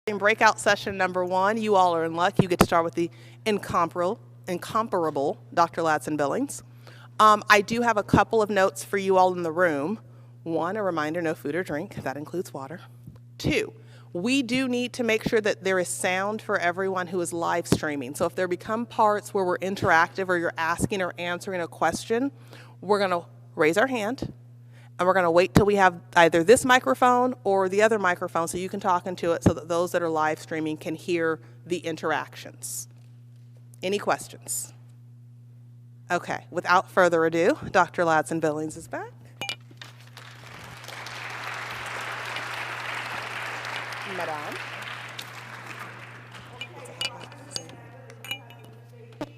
In breakout session number 1, you all are in luck. You get to start with the incomparable Dr. Ladson Billings. I do have a couple of notes for you all in the room. 1, a reminder, no food or drink. That includes water. 2, we do need to make sure that there is sound for everyone who is live streaming. So if there become parts where we're interactive or you're asking or answering a question, we're going to raise our hand. And we're going to wait till we have either this microphone or the other microphone so you can talk into it so that those that are live streaming can hear the interactions. Any questions? Okay, without further ado, Dr. Ladson Billings is back. Madame.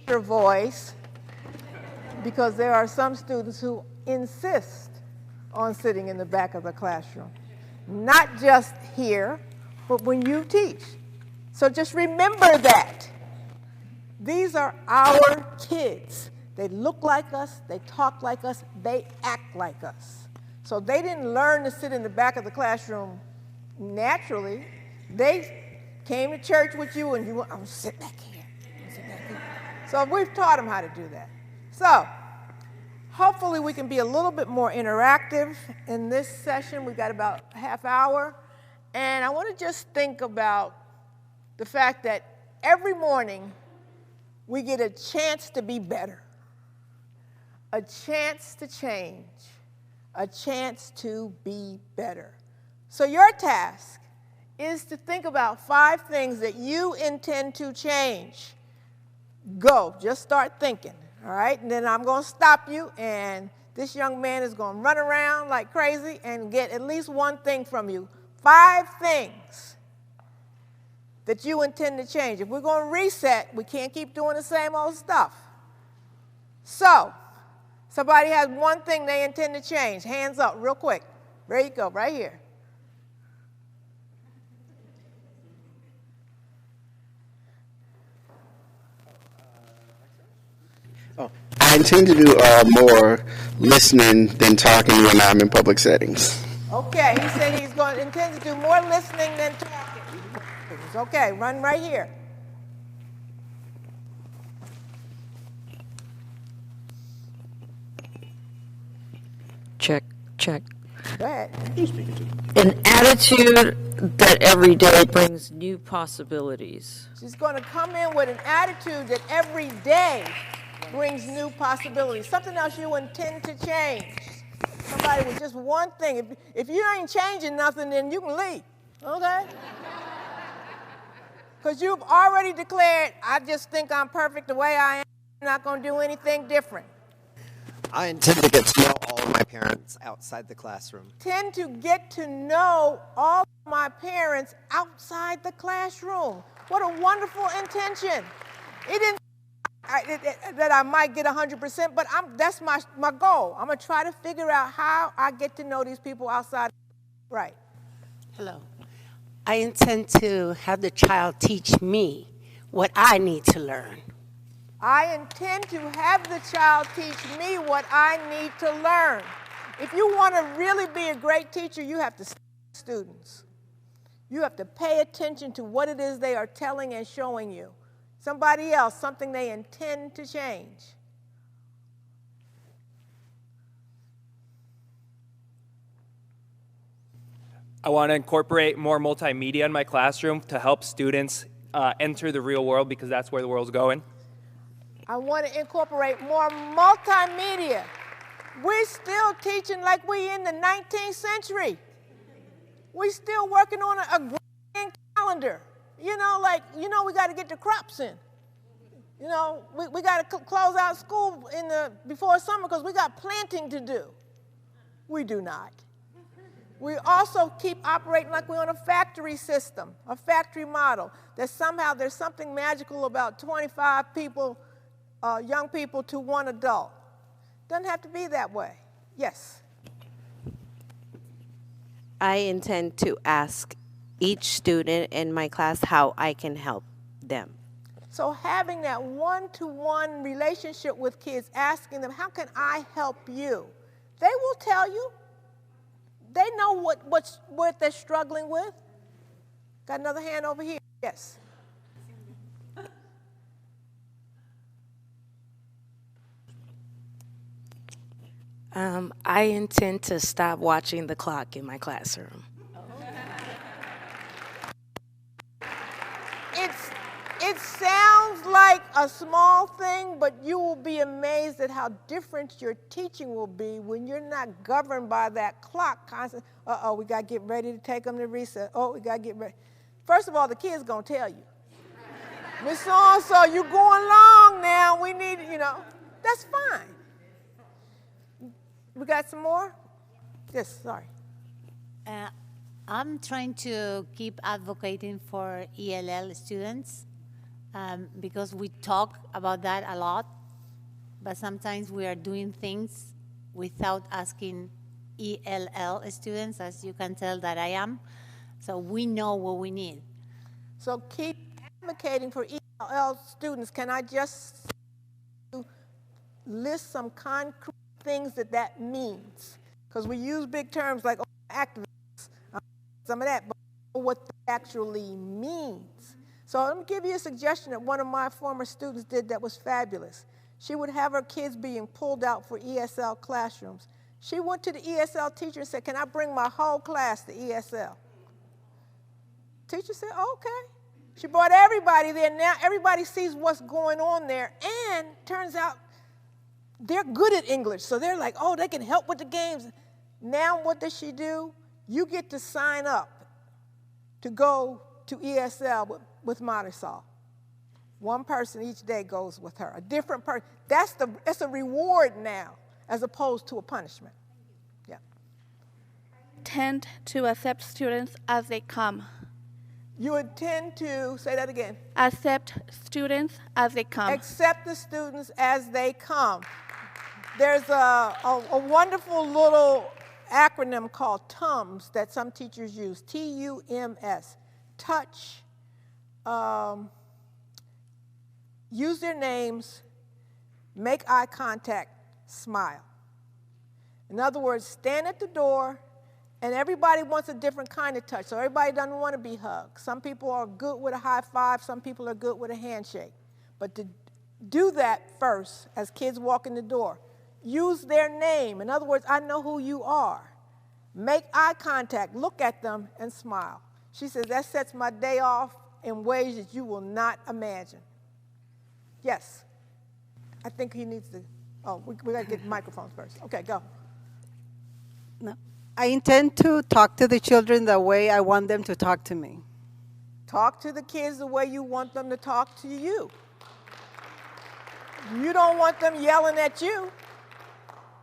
Your voice, because there are some students who insist on sitting in the back of the classroom. Not just here, but when you teach. So just remember that. These are our kids. They look like us, they talk like us, they act like us. So they didn't learn to sit in the back of the classroom naturally. They came to church with you and you went, I'm sit back here, sit back here. So we've taught them how to do that. So hopefully we can be a little bit more interactive in this session. We've got about a half hour. And I want to just think about the fact that every morning we get a chance to be better, a chance to change, a chance to be better. So your task is to think about 5 things that you intend to change. Go, just start thinking. All right, and then I'm going to stop you, and this young man is going to run around like crazy and get at least one thing from you. 5 things that you intend to change. If we're going to reset, we can't keep doing the same old stuff. So, somebody has one thing they intend to change. Hands up real quick. There you go, right here. I intend to do more listening than talking when I'm in public settings. Okay, he said he's going to intend to do more listening than talking. Okay, run right here. Check, check. Go ahead. An attitude that every day brings new possibilities. She's going to come in with an attitude that every day brings new possibilities. Something else you intend to change. Somebody with just one thing. If you ain't changing nothing, then you can leave, okay? Because you've already declared, I just think I'm perfect the way I am. I'm not going to do anything different. I intend to get to know all of my parents outside the classroom. Tend to get to know all of my parents outside the classroom. What a wonderful intention. It didn't that I might get 100%, but that's my goal. I'm going to try to figure out how I get to know these people outside. Right. Hello. I intend to have the child teach me what I need to learn. I intend to have the child teach me what I need to learn. If you want to really be a great teacher, you have to study students. You have to pay attention to what it is they are telling and showing you. Somebody else, something they intend to change. I want to incorporate more multimedia in my classroom to help students enter the real world because that's where the world's going. I want to incorporate more multimedia. We're still teaching like we in the 19th century. We're still working on a grand calendar. We got to get the crops in. We got to close out school before summer because we got planting to do. We do not. We also keep operating like we're on a factory system, a factory model, that somehow there's something magical about 25 people, young people to one adult. Doesn't have to be that way. Yes? I intend to ask each student in my class how I can help them. So having that one-to-one relationship with kids, asking them, how can I help you? They will tell you. They know what they're struggling with. Got another hand over here? Yes. I intend to stop watching the clock in my classroom. It sounds like a small thing, but you will be amazed at how different your teaching will be when you're not governed by that clock constantly. Uh-oh, we got to get ready to take them to recess. Oh, we got to get ready. First of all, the kid's going to tell you. Miss So-and-so, you going long now. We need, that's fine. We got some more? Yes, sorry. I'm trying to keep advocating for ELL students because we talk about that a lot, but sometimes we are doing things without asking ELL students, as you can tell that I am. So we know what we need. So keep advocating for ELL students. Can I just list some concrete things that means? Because we use big terms like activists, some of that, but what that actually means. So let me give you a suggestion that one of my former students did that was fabulous. She would have her kids being pulled out for ESL classrooms. She went to the ESL teacher and said, can I bring my whole class to ESL? Teacher said, okay. She brought everybody there. Now everybody sees what's going on there, and turns out they're good at English. So they're like, oh, they can help with the games. Now what does she do? You get to sign up to go to ESL with Marisol. One person each day goes with her, a different person. That's a reward now, as opposed to a punishment. Yeah. Tend to accept students as they come. You intend to, say that again. Accept students as they come. Accept the students as they come. There's a wonderful little acronym called TUMS that some teachers use, T-U-M-S. Touch, use their names, make eye contact, smile. In other words, stand at the door, and everybody wants a different kind of touch, so everybody doesn't want to be hugged. Some people are good with a high five, some people are good with a handshake. But to do that first, as kids walk in the door, use their name. In other words, I know who you are. Make eye contact, look at them, and smile. She says, that sets my day off in ways that you will not imagine. Yes. I think he needs to, we got to get microphones first. Okay, go. No. I intend to talk to the children the way I want them to talk to me. Talk to the kids the way you want them to talk to you. You don't want them yelling at you,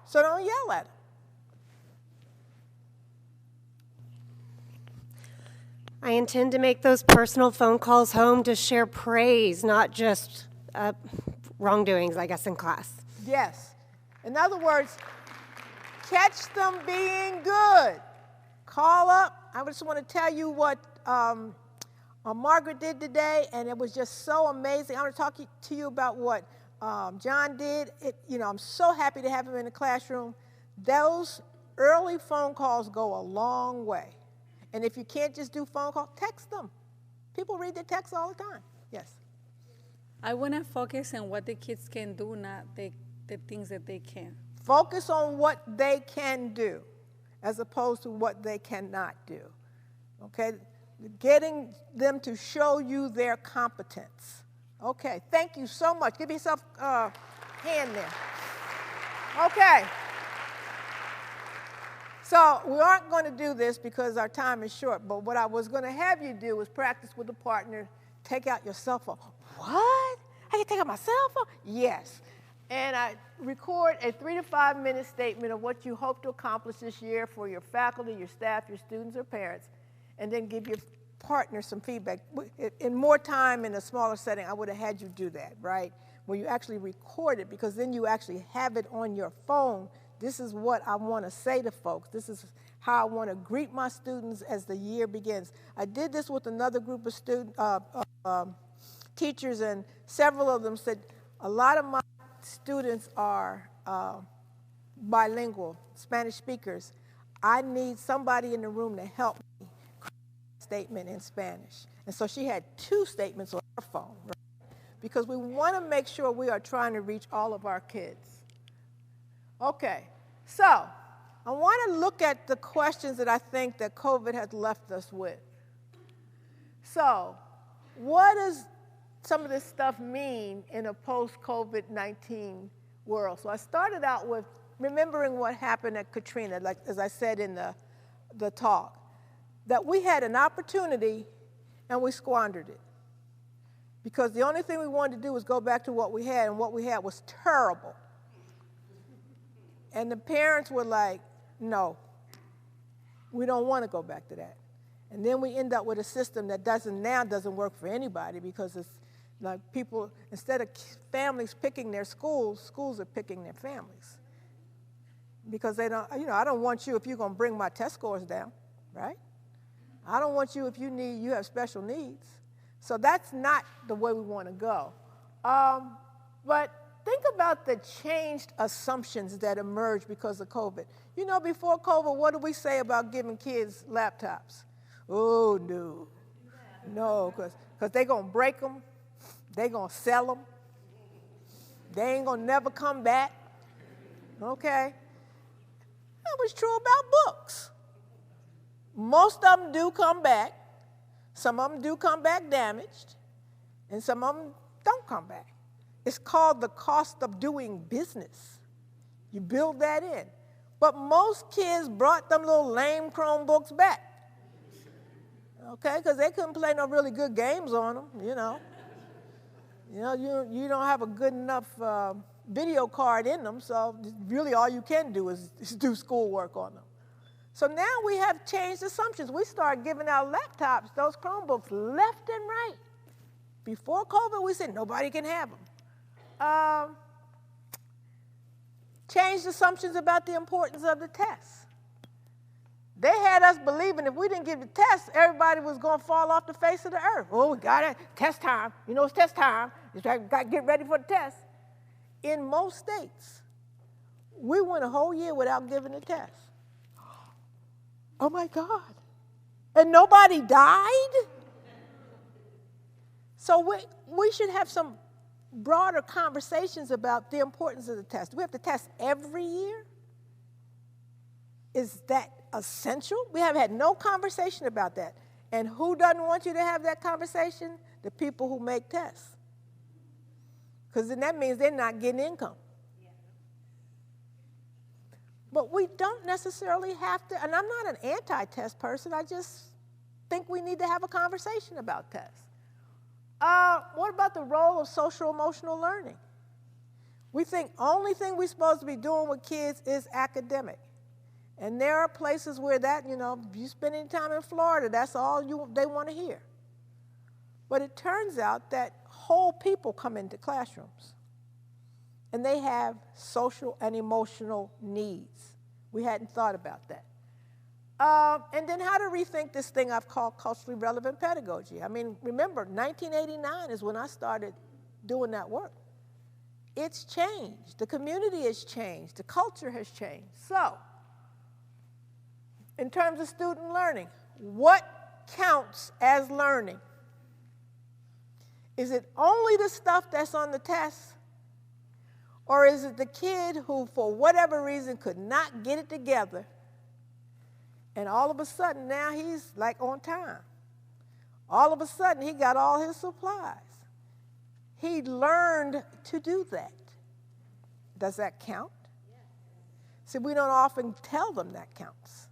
so don't yell at them. I intend to make those personal phone calls home to share praise, not just wrongdoings, I guess, in class. Yes. In other words, catch them being good. Call up. I just want to tell you what Margaret did today, and it was just so amazing. I want to talk to you about what John did. I'm so happy to have him in the classroom. Those early phone calls go a long way. And if you can't just do phone calls, text them. People read their texts all the time. Yes. I want to focus on what the kids can do, not the things that they can. Focus on what they can do as opposed to what they cannot do. Okay? Getting them to show you their competence. Okay, thank you so much. Give yourself a hand there. Okay. So we aren't going to do this because our time is short, but what I was going to have you do is practice with a partner, take out your cell phone. What? I can take out my cell phone? Yes. And I record a 3 to 5 minute statement of what you hope to accomplish this year for your faculty, your staff, your students, or parents, and then give your partner some feedback. In more time, in a smaller setting, I would have had you do that, right? Where you actually record it, because then you actually have it on your phone. This is what I want to say to folks. This is how I want to greet my students as the year begins. I did this with another group of teachers, and several of them said, a lot of my students are bilingual, Spanish speakers. I need somebody in the room to help me statement in Spanish. And so she had 2 statements on her phone, right? Because we want to make sure we are trying to reach all of our kids. Okay, so I want to look at the questions that I think that COVID has left us with. So, what does some of this stuff mean in a post-COVID-19 world? So I started out with remembering what happened at Katrina, like as I said in the talk, that we had an opportunity and we squandered it. Because the only thing we wanted to do was go back to what we had, and what we had was terrible. And the parents were like, no, we don't want to go back to that. And then we end up with a system that doesn't work for anybody, because it's like people, instead of families picking their schools, schools are picking their families. Because they don't, I don't want you if you're going to bring my test scores down, right? I don't want you if you have special needs. So that's not the way we want to go. But think about the changed assumptions that emerged because of COVID. Before COVID, what did we say about giving kids laptops? Oh, no. No, because they're going to break them. They're going to sell them. They ain't going to never come back. Okay? That was true about books. Most of them do come back. Some of them do come back damaged, and some of them don't come back. It's called the cost of doing business. You build that in. But most kids brought them little lame Chromebooks back, okay, because they couldn't play no really good games on them, you don't have a good enough video card in them, so really all you can do is do schoolwork on them. So now we have changed assumptions. We start giving out laptops, those Chromebooks, left and right. Before COVID, we said nobody can have them. Changed assumptions about the importance of the test. They had us believing if we didn't give the test, everybody was going to fall off the face of the earth. Oh, we got it. Test time. It's test time. You got to get ready for the test. In most states, we went a whole year without giving a test. Oh, my God. And nobody died? So we should have some broader conversations about the importance of the test. Do we have to test every year? Is that essential? We have had no conversation about that. And who doesn't want you to have that conversation? The people who make tests. Because then that means they're not getting income. But we don't necessarily have to, and I'm not an anti-test person, I just think we need to have a conversation about tests. What about the role of social-emotional learning? We think only thing we're supposed to be doing with kids is academic. And there are places where that, you spend any time in Florida, that's all they want to hear. But it turns out that whole people come into classrooms. And they have social and emotional needs. We hadn't thought about that. And then how to rethink this thing I've called culturally relevant pedagogy. I mean, remember, 1989 is when I started doing that work. It's changed. The community has changed. The culture has changed. So, in terms of student learning, what counts as learning? Is it only the stuff that's on the test? Or is it the kid who, for whatever reason, could not get it together, and all of a sudden now he's like on time? All of a sudden he got all his supplies. He learned to do that. Does that count? See, we don't often tell them that counts.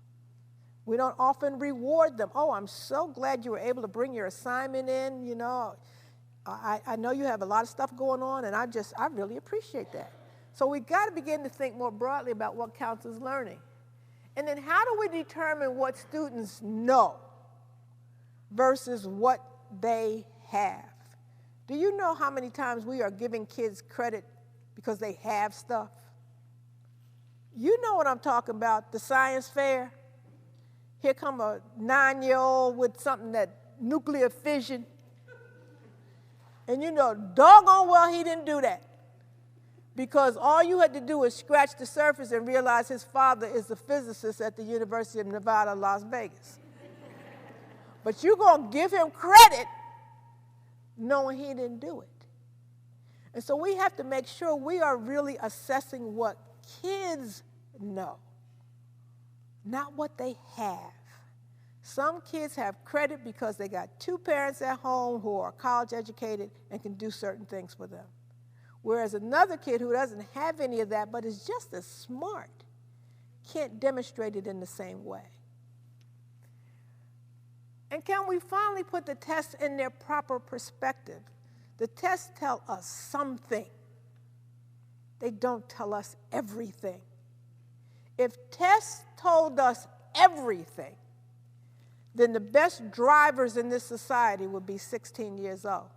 We don't often reward them. Oh, I'm so glad you were able to bring your assignment in, I know you have a lot of stuff going on, and I really appreciate that. So we've got to begin to think more broadly about what counts as learning. And then how do we determine what students know versus what they have? Do you know how many times we are giving kids credit because they have stuff? You know what I'm talking about, the science fair. Here come a 9-year-old with something that nuclear fission. And doggone well he didn't do that. Because all you had to do was scratch the surface and realize his father is a physicist at the University of Nevada, Las Vegas. But you're going to give him credit knowing he didn't do it. And so we have to make sure we are really assessing what kids know, not what they have. Some kids have credit because they got two parents at home who are college educated and can do certain things for them. Whereas another kid who doesn't have any of that but is just as smart can't demonstrate it in the same way. And can we finally put the tests in their proper perspective? The tests tell us something. They don't tell us everything. If tests told us everything, then the best drivers in this society would be 16 years old.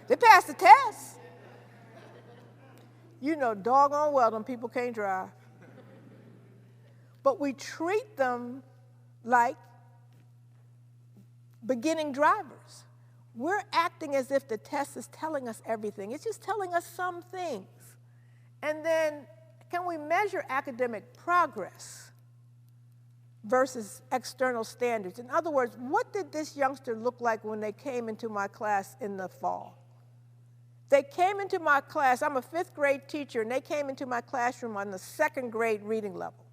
They passed the test. You know doggone well them people can't drive. But we treat them like beginning drivers. We're acting as if the test is telling us everything. It's just telling us some things. And then, can we measure academic progress versus external standards? In other words, what did this youngster look like when they came into my class in the fall? They came into my class, I'm a 5th grade teacher, and they came into my classroom on the 2nd grade reading level.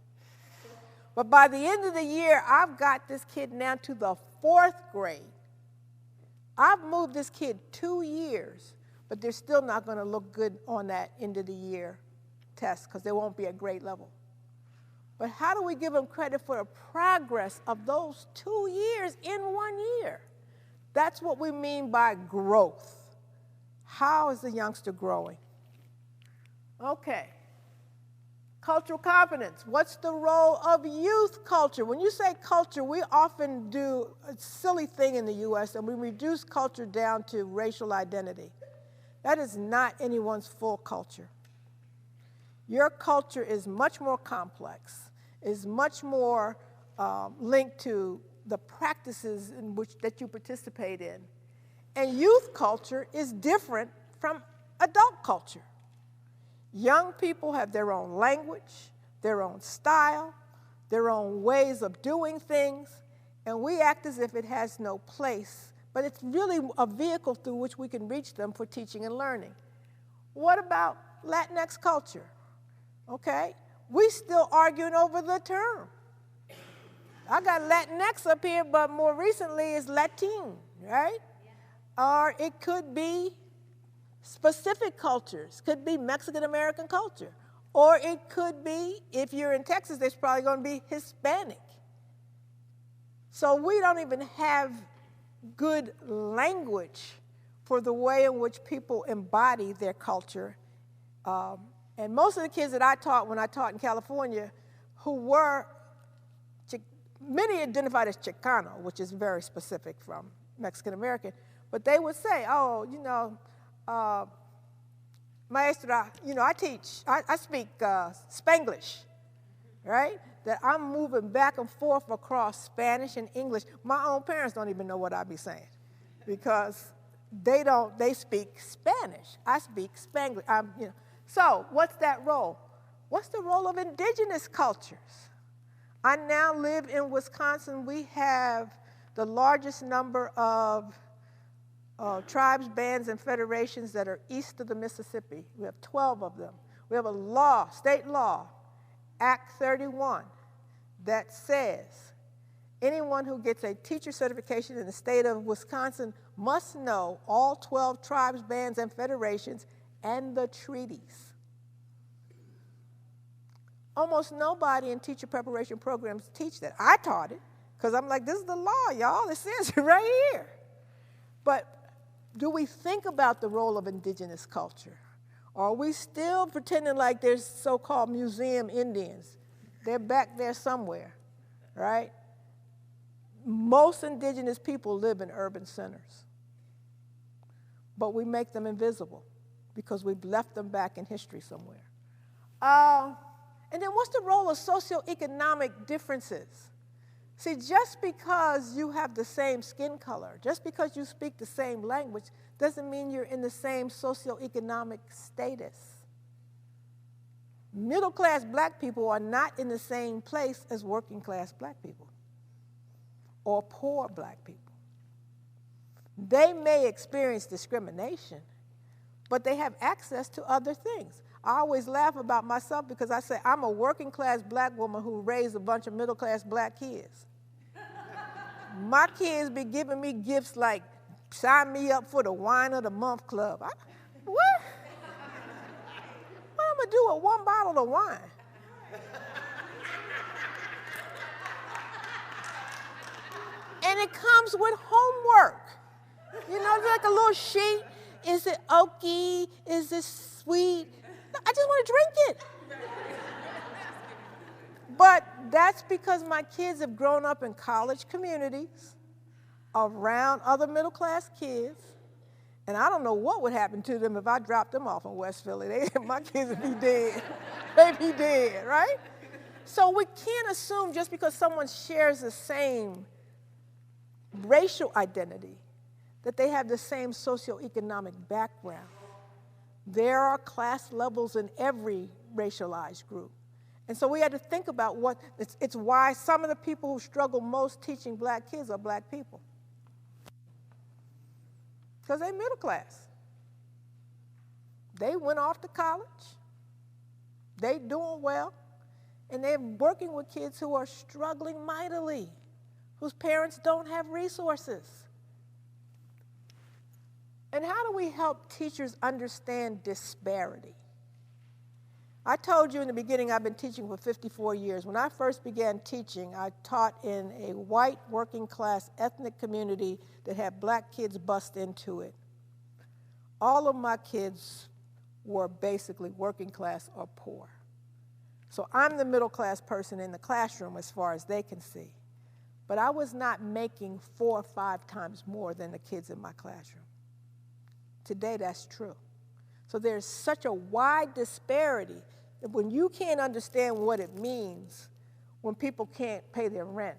But by the end of the year, I've got this kid now to the 4th grade. I've moved this kid 2 years, but they're still not going to look good on that end of the year test because they won't be at grade level. But how do we give them credit for the progress of those 2 years in 1 year? That's what we mean by growth. How is the youngster growing? Okay. Cultural competence. What's the role of youth culture? When you say culture, we often do a silly thing in the U.S. and we reduce culture down to racial identity. That is not anyone's full culture. Your culture is much more complex, is much more linked to the practices in which that you participate in. And youth culture is different from adult culture. Young people have their own language, their own style, their own ways of doing things, and we act as if it has no place, but it's really a vehicle through which we can reach them for teaching and learning. What about Latinx culture? Okay, we still arguing over the term. I got Latinx up here, but more recently it's Latin, right? Or it could be specific cultures, could be Mexican-American culture. Or it could be, if you're in Texas, there's probably going to be Hispanic. So we don't even have good language for the way in which people embody their culture. And most of the kids that I taught when I taught in California, who were, many identified as Chicano, which is very specific from Mexican-American, but they would say, oh, you know, maestra, you know, I speak Spanglish, right? That I'm moving back and forth across Spanish and English. My own parents don't even know what I be saying because they speak Spanish. I speak Spanglish, you know. So what's that role? What's the role of indigenous cultures? I now live in Wisconsin. We have the largest number of tribes, bands, and federations that are east of the Mississippi. We have 12 of them. We have a law, state law, Act 31, that says anyone who gets a teacher certification in the state of Wisconsin must know all 12 tribes, bands, and federations and the treaties. Almost nobody in teacher preparation programs teach that. I taught it because I'm like, this is the law, y'all. This is right here. But do we think about the role of indigenous culture? Or are we still pretending like there's so-called museum Indians? They're back there somewhere, right? Most indigenous people live in urban centers, but we make them invisible because we've left them back in history somewhere. And then what's the role of socioeconomic differences? See, just because you have the same skin color, just because you speak the same language, doesn't mean you're in the same socioeconomic status. Middle-class black people are not in the same place as working-class black people. or poor black people. They may experience discrimination, but they have access to other things. I always laugh about myself because I say I'm a working class black woman who raised a bunch of middle class black kids. My kids be giving me gifts like sign me up for the Wine of the Month Club. What? What am I gonna do with one bottle of wine? And it comes with homework. You know, it's like a little sheet. Is it oaky? Is it sweet? I just want to drink it. But that's because my kids have grown up in college communities around other middle class kids. And I don't know what would happen to them if I dropped them off in West Philly. My kids would be dead. They'd be dead, right? So we can't assume just because someone shares the same racial identity that they have the same socioeconomic background. There are class levels in every racialized group. And so we had to think about what, it's why some of the people who struggle most teaching black kids are black people. Because they're middle class. They went off to college, they doing well, and they're working with kids who are struggling mightily, whose parents don't have resources. And how do we help teachers understand disparity? I told you in the beginning I've been teaching for 54 years. When I first began teaching, I taught in a white working class ethnic community that had black kids bust into it. All of my kids were basically working class or poor. So I'm the middle class person in the classroom as far as they can see. But I was not making 4 or 5 times more than the kids in my classroom. Today, that's true. So there's such a wide disparity that when you can't understand what it means when people can't pay their rent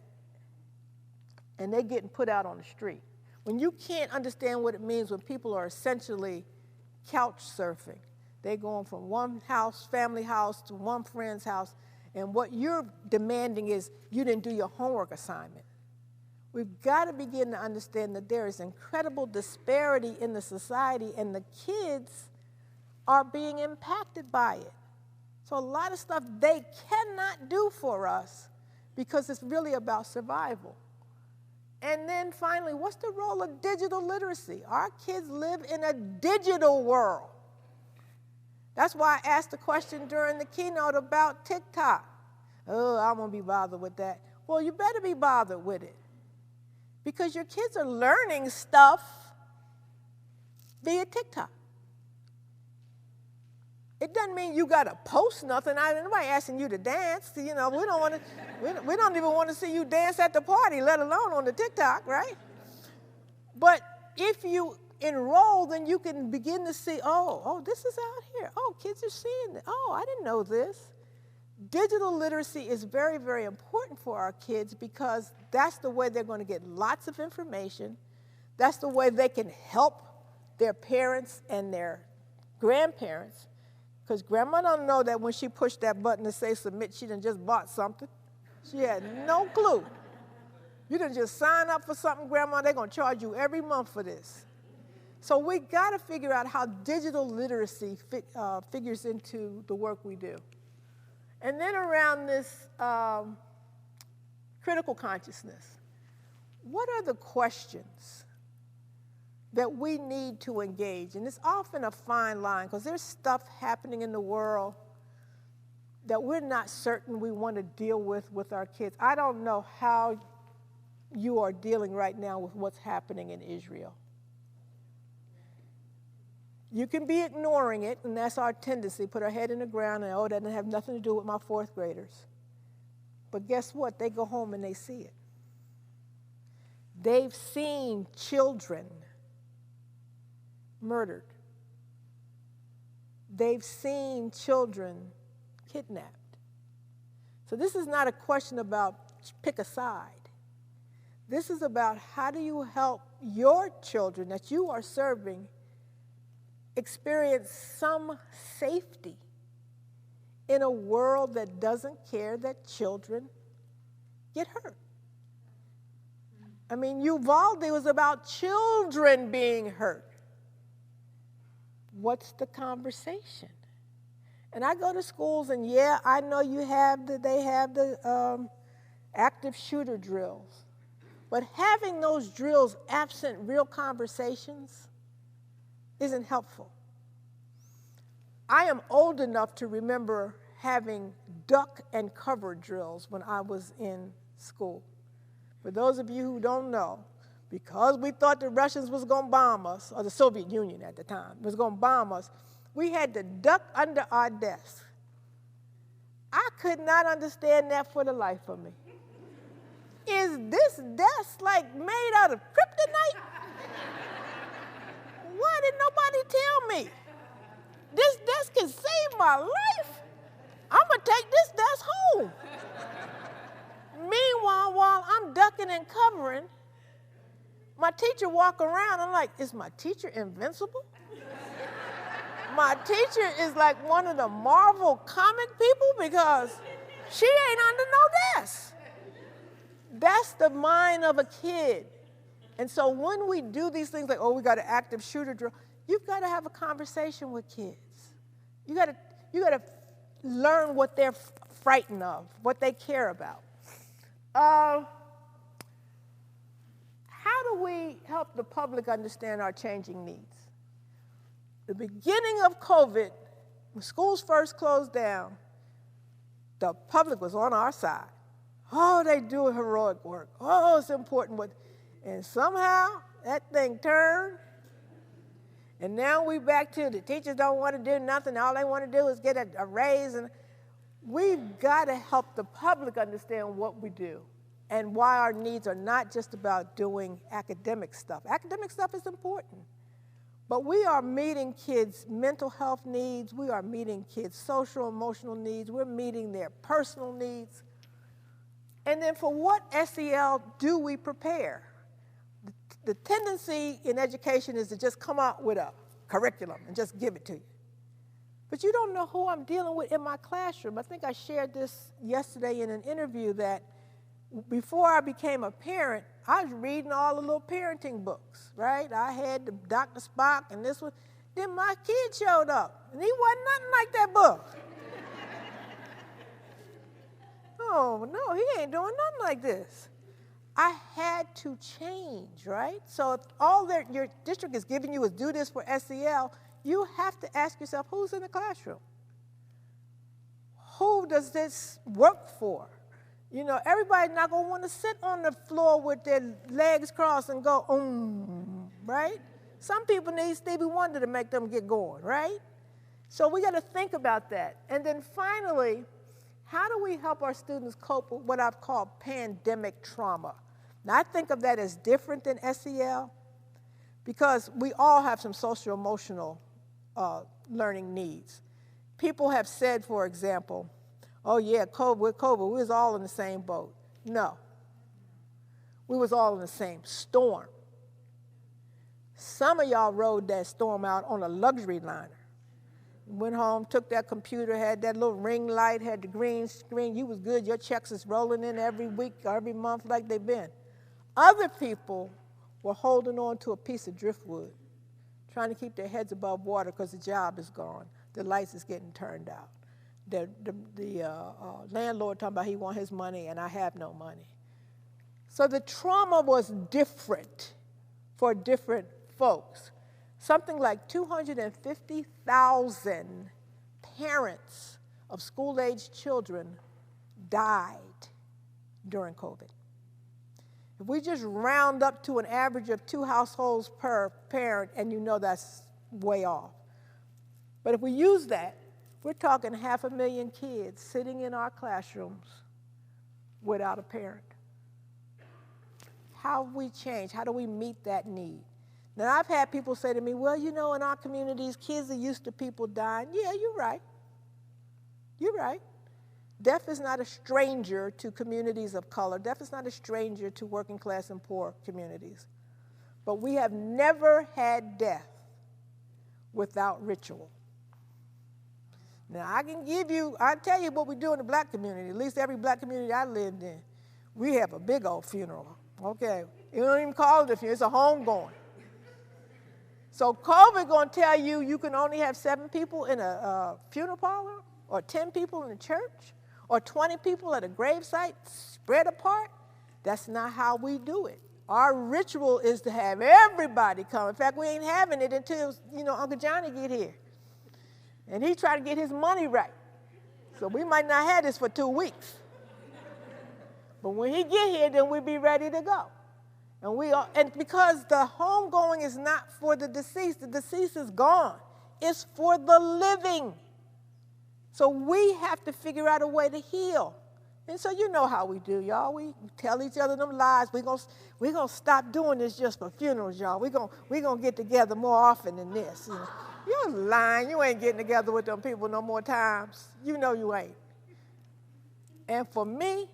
and they're getting put out on the street, when you can't understand what it means when people are essentially couch surfing, they're going from one house, family house, to one friend's house, and what you're demanding is you didn't do your homework assignment. We've got to begin to understand that there is incredible disparity in the society, and the kids are being impacted by it. So a lot of stuff they cannot do for us because it's really about survival. And then finally, what's the role of digital literacy? Our kids live in a digital world. That's why I asked the question during the keynote about TikTok. Oh, I won't be bothered with that. Well, you better be bothered with it, because your kids are learning stuff via TikTok. It doesn't mean you got to post nothing. Nobody asking you to dance. You know, we don't even want to see you dance at the party, let alone on the TikTok, right? But if you enroll, then you can begin to see, oh, this is out here. Oh, kids are seeing it. Oh, I didn't know this. Digital literacy is very, very important for our kids because that's the way they're going to get lots of information. That's the way they can help their parents and their grandparents. Because grandma don't know that when she pushed that button to say submit, she done just bought something. She had no clue. You done just sign up for something, grandma, they're going to charge you every month for this. So we got to figure out how digital literacy figures into the work we do. And then around this critical consciousness, what are the questions that we need to engage? And it's often a fine line because there's stuff happening in the world that we're not certain we want to deal with our kids. I don't know how you are dealing right now with what's happening in Israel. You can be ignoring it, and that's our tendency, put our head in the ground and, that doesn't have nothing to do with my 4th graders. But guess what? They go home and they see it. They've seen children murdered. They've seen children kidnapped. So this is not a question about pick a side. This is about how do you help your children that you are serving experience some safety in a world that doesn't care that children get hurt. I mean, Uvalde was about children being hurt. What's the conversation? And I go to schools, and yeah, I know they have the active shooter drills. But having those drills absent real conversations isn't helpful. I am old enough to remember having duck and cover drills when I was in school. For those of you who don't know, because we thought the Russians was going to bomb us, or the Soviet Union at the time was going to bomb us, we had to duck under our desk. I could not understand that for the life of me. Is this desk like made out of kryptonite? Why did nobody tell me? This desk can save my life. I'm gonna take this desk home. Meanwhile, while I'm ducking and covering, my teacher walk around, I'm like, is my teacher invincible? My teacher is like one of the Marvel comic people because she ain't under no desk. That's the mind of a kid. And so when we do these things like, oh, we got an active shooter drill, you've got to have a conversation with kids. You got to learn what they're frightened of, what they care about. How do we help the public understand our changing needs? The beginning of COVID, when schools first closed down, the public was on our side. Oh, they do heroic work. Oh, it's important. And somehow that thing turned, and now we back to the teachers don't want to do nothing. All they want to do is get a raise. And we've got to help the public understand what we do and why our needs are not just about doing academic stuff. Academic stuff is important. But we are meeting kids' mental health needs. We are meeting kids' social, emotional needs. We're meeting their personal needs. And then for what SEL do we prepare? The tendency in education is to just come out with a curriculum and just give it to you. But you don't know who I'm dealing with in my classroom. I think I shared this yesterday in an interview that before I became a parent, I was reading all the little parenting books, right? I had the Dr. Spock and this one. Then my kid showed up, and he wasn't nothing like that book. Oh, no, he ain't doing nothing like this. I had to change, right? So if all that your district is giving you is do this for SEL, you have to ask yourself, who's in the classroom? Who does this work for? You know, everybody's not going to want to sit on the floor with their legs crossed and go, right? Some people need Stevie Wonder to make them get going, right? So we got to think about that. And then finally, how do we help our students cope with what I've called pandemic trauma? Now, I think of that as different than SEL because we all have some social-emotional learning needs. People have said, for example, oh yeah, with COVID, we was all in the same boat. No. We was all in the same storm. Some of y'all rode that storm out on a luxury liner. Went home, took that computer, had that little ring light, had the green screen. You was good. Your checks is rolling in every week or every month like they've been. Other people were holding on to a piece of driftwood, trying to keep their heads above water because the job is gone. The lights is getting turned out. The landlord talking about he want his money and I have no money. So the trauma was different for different folks. Something like 250,000 parents of school-aged children died during COVID. If we just round up to an average of 2 households per parent, and you know that's way off. But if we use that, we're talking 500,000 kids sitting in our classrooms without a parent. How have we changed? How do we meet that need? Now, I've had people say to me, well, you know, in our communities, kids are used to people dying. Yeah, you're right. You're right. Death is not a stranger to communities of color. Death is not a stranger to working class and poor communities. But we have never had death without ritual. Now, I'll tell you what we do in the black community, at least every black community I lived in. We have a big old funeral, okay? You don't even call it a funeral, it's a homegoing. So COVID gonna tell you you can only have 7 people in a funeral parlor, or 10 people in a church, or 20 people at a gravesite spread apart. That's not how we do it. Our ritual is to have everybody come. In fact, we ain't having it until, Uncle Johnny get here. And he tried to get his money right. So we might not have this for 2 weeks. But when he get here, then we'll be ready to go. And because the homegoing is not for the deceased is gone. It's for the living. So we have to figure out a way to heal. And so you know how we do, y'all. We tell each other them lies. We're gonna stop doing this just for funerals, y'all. We're gonna get together more often than this. You're lying. You ain't getting together with them people no more times. You know you ain't. And for me,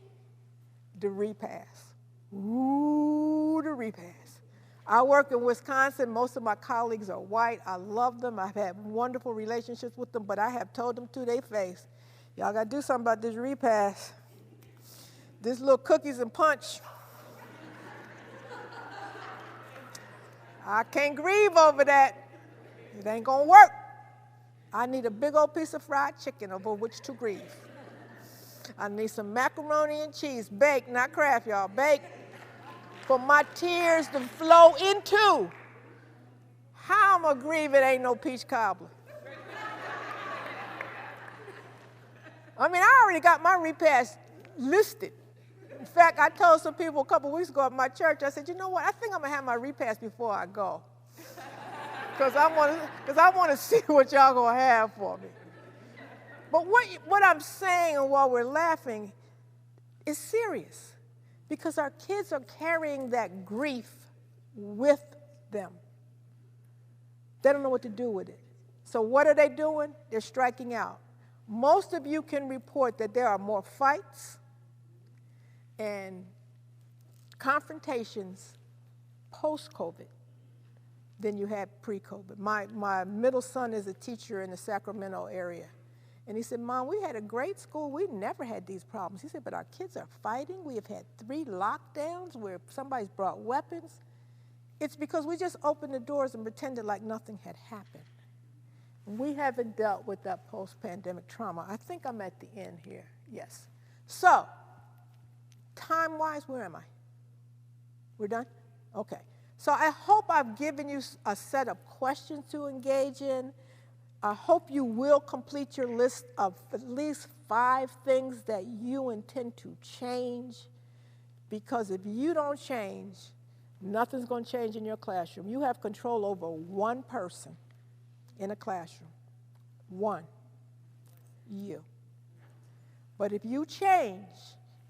the repass. Ooh, the repass. I work in Wisconsin. Most of my colleagues are white. I love them. I've had wonderful relationships with them, but I have told them to their face, y'all got to do something about this repass. This little cookies and punch. I can't grieve over that. It ain't going to work. I need a big old piece of fried chicken over which to grieve. I need some macaroni and cheese, baked, not Kraft, y'all, baked, for my tears to flow into. How am I grieve it ain't no peach cobbler? I mean, I already got my repast listed. In fact, I told some people a couple weeks ago at my church, I said, you know what, I think I'm going to have my repast before I go. Because I want to see what y'all going to have for me. But what I'm saying and while we're laughing is serious. Because our kids are carrying that grief with them. They don't know what to do with it. So what are they doing? They're striking out. Most of you can report that there are more fights and confrontations post-COVID than you had pre-COVID. My middle son is a teacher in the Sacramento area. And he said, Mom, we had a great school. We never had these problems. He said, but our kids are fighting. We have had 3 lockdowns where somebody's brought weapons. It's because we just opened the doors and pretended like nothing had happened. We haven't dealt with that post-pandemic trauma. I think I'm at the end here. Yes. So, time-wise, where am I? We're done? Okay. So I hope I've given you a set of questions to engage in. I hope you will complete your list of at least 5 things that you intend to change, because if you don't change, nothing's going to change in your classroom. You have control over one person in a classroom. One. You. But if you change,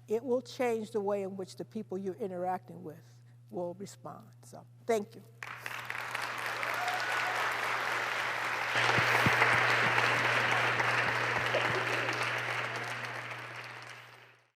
it will change the way in which the people you're interacting with will respond. So, thank you.